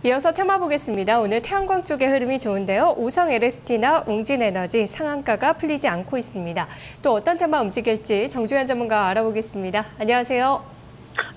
이어서 테마 보겠습니다. 오늘 태양광 쪽의 흐름이 좋은데요. 오성 LST나 웅진에너지 상한가가 풀리지 않고 있습니다. 또 어떤 테마 움직일지 정주현 전문가와 알아보겠습니다. 안녕하세요.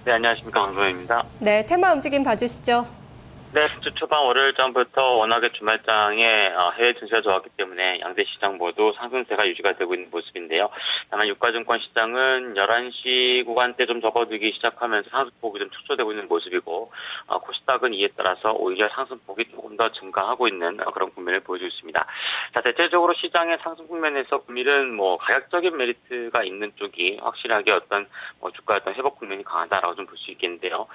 네, 안녕하십니까. 강동현입니다. 네, 테마 움직임 봐주시죠. 네, 주 초반 월요일 전부터 워낙에 주말장에 해외 증시가 좋았기 때문에 양대 시장 모두 상승세가 유지가 되고 있는 모습인데요. 다만 유가증권 시장은 11시 구간대 좀 접어들기 시작하면서 상승폭이 좀 축소되고 있는 모습이고, 코스닥은 이에 따라서 오히려 상승폭이 조금 더 증가하고 있는 그런 국면을 보여주고 있습니다. 자, 대체적으로 시장의 상승 국면에서 금일은 가격적인 메리트가 있는 쪽이 확실하게 어떤 주가의 어떤 회복 국면이 강하다라고 좀 볼 수 있겠는데요.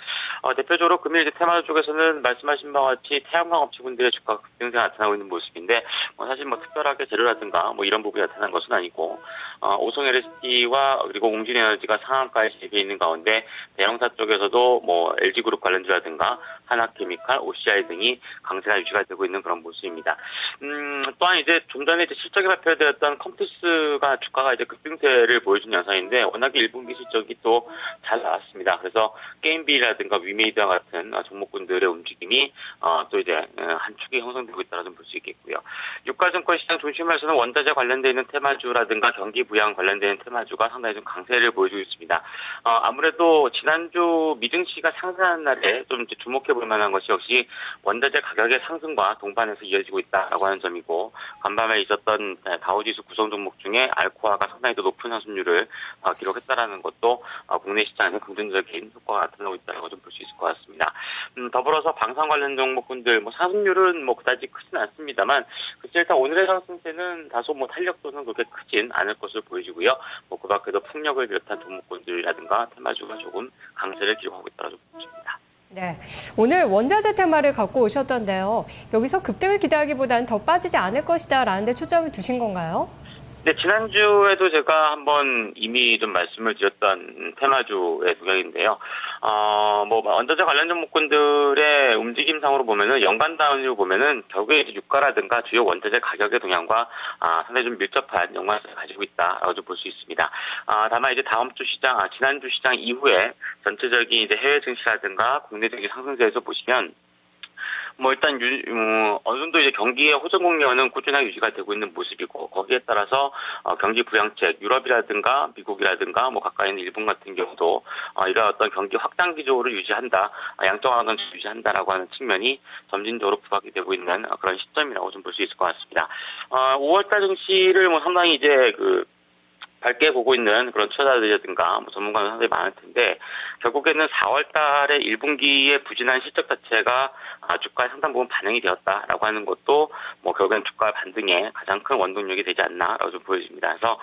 대표적으로 금일 테마 쪽에서는 말씀하신 바와 같이 태양광 업체군들의 주가 급등세가 나타나고 있는 모습인데, 사실 특별하게 재료라든가 이런 부분이 나타난 것은 아니고, 오성 LST와 그리고 웅진에너지가 상한가에 재입해 있는 가운데 대형사 쪽에서도 LG그룹 관련주라든가 하나케미칼, OCI 등이 강세가 유지가 되고 있는 그런 모습입니다. 또한 이제 좀 전에 실적이 발표되었던 컴투스가 주가가 급등세를 보여준 양상인데, 워낙에 1분기 실적이 또 잘 나왔습니다. 그래서 게임비라든가 위메이드와 같은 종목군들의 움직임이 또 한 축이 형성되고 있다고 좀 볼 수 있겠고요. 유가증권 시장 중심에서는 원자재 관련되어 있는 테마주라든가 경기 부양 관련되는 테마주가 상당히 좀 강세를 보여주고 있습니다. 아무래도 지난주 미증시가 상승하는 날에 좀 주목해 볼 만한 것이 역시 원자재 가격의 상승과 동반해서 이어지고 있다라고 하는 점이고, 간밤에 있었던 다우지수 구성 종목 중에 알코아가 상당히 더 높은 상승률을 기록했다라는 것도 국내 시장에 긍정적인 효과가 나타나고 있다고 좀 볼 수 있을 것 같습니다. 더불어서 방산 관련 종목군들 상승률은 그다지 크진 않습니다만, 일단 오늘의 상승세는 다소 탄력도는 그렇게 크진 않을 것으로 보여지고요. 그 밖에도 풍력을 비롯한 종목군들이라든가 테마주가 조금 강세를 기록하고 있다고 좀 보십니다. 네, 오늘 원자재 테마를 갖고 오셨던데요. 여기서 급등을 기대하기보다는 더 빠지지 않을 것이다라는 데 초점을 두신 건가요? 네, 지난주에도 제가 한번 이미 좀 말씀을 드렸던 테마주의 동향인데요. 원자재 관련 종목군들의 움직임상으로 보면은 연간 단위로 보면은 결국에 유가라든가 주요 원자재 가격의 동향과 상당히 좀 밀접한 연관성을 가지고 있다라고 좀 볼 수 있습니다. 다만 다음 주 시장, 지난주 시장 이후에 전체적인 해외 증시라든가 국내적인 상승세에서 보시면 일단 어느 정도 경기의 호전 국면은 꾸준하게 유지가 되고 있는 모습이고, 거기에 따라서 경기 부양책, 유럽이라든가 미국이라든가 가까이 있는 일본 같은 경우도 이런 어떤 경기 확장 기조를 유지한다, 양적완화 정책을 유지한다라고 하는 측면이 점진적으로 부각이 되고 있는 그런 시점이라고 좀 볼 수 있을 것 같습니다. 5월달 증시를 상당히 밝게 보고 있는 그런 투자자들이라든가 전문가는 상당히 많을 텐데, 결국에는 4월 달에 1분기의 부진한 실적 자체가 주가에 상당 부분 반영이 되었다라고 하는 것도 결국에는 주가 반등에 가장 큰 원동력이 되지 않나라고 좀 보여집니다. 그래서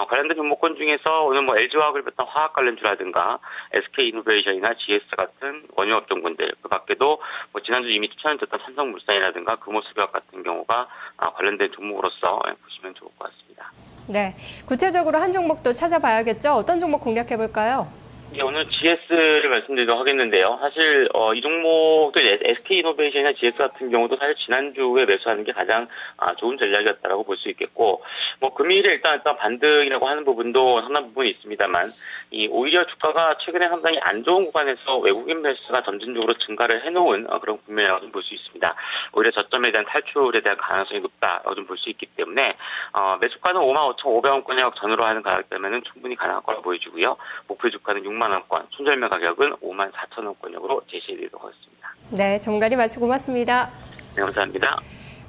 관련된 종목군 중에서 오늘 LG화학을 비롯한 화학 관련주라든가 SK이노베이션이나 GS 같은 원유업종군들, 그 밖에도 지난주 이미 추천드렸던 삼성물산이라든가 금호수벽 같은 경우가 관련된 종목으로서 보시면 좋을 것 같습니다. 네, 구체적으로 한 종목도 찾아봐야겠죠. 어떤 종목 공략해볼까요? 네, 오늘 GS를 말씀드리도록 하겠는데요. 사실 이 종목도 SK이노베이션이나 GS 같은 경우도 사실 지난주에 매수하는 게 가장 좋은 전략이었다라고 볼 수 있겠고, 금일에 일단 반등이라고 하는 부분도 상당 부분이 있습니다만, 오히려 주가가 최근에 상당히 안 좋은 구간에서 외국인 매수가 점진적으로 증가를 해놓은 그런 국면이라고 좀 볼 수 있습니다. 오히려 저점에 대한 탈출에 대한 가능성이 높다라고 좀 볼 수 있기 때문에 매수가는 55,500원권역 전후로 하는 가격대면은 충분히 가능할 거라 보여지고요. 목표 주가는 6만원권, 손절매 가격은 54,000원권역으로 제시해드리도록 하겠습니다. 네, 전문가님 말씀 고맙습니다. 네, 감사합니다.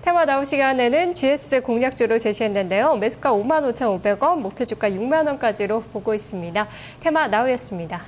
테마 나올 시간에는 GS 공략주로 제시했는데요. 매수가 55,500원, 목표 주가 6만원까지로 보고 있습니다. 테마 나우였습니다.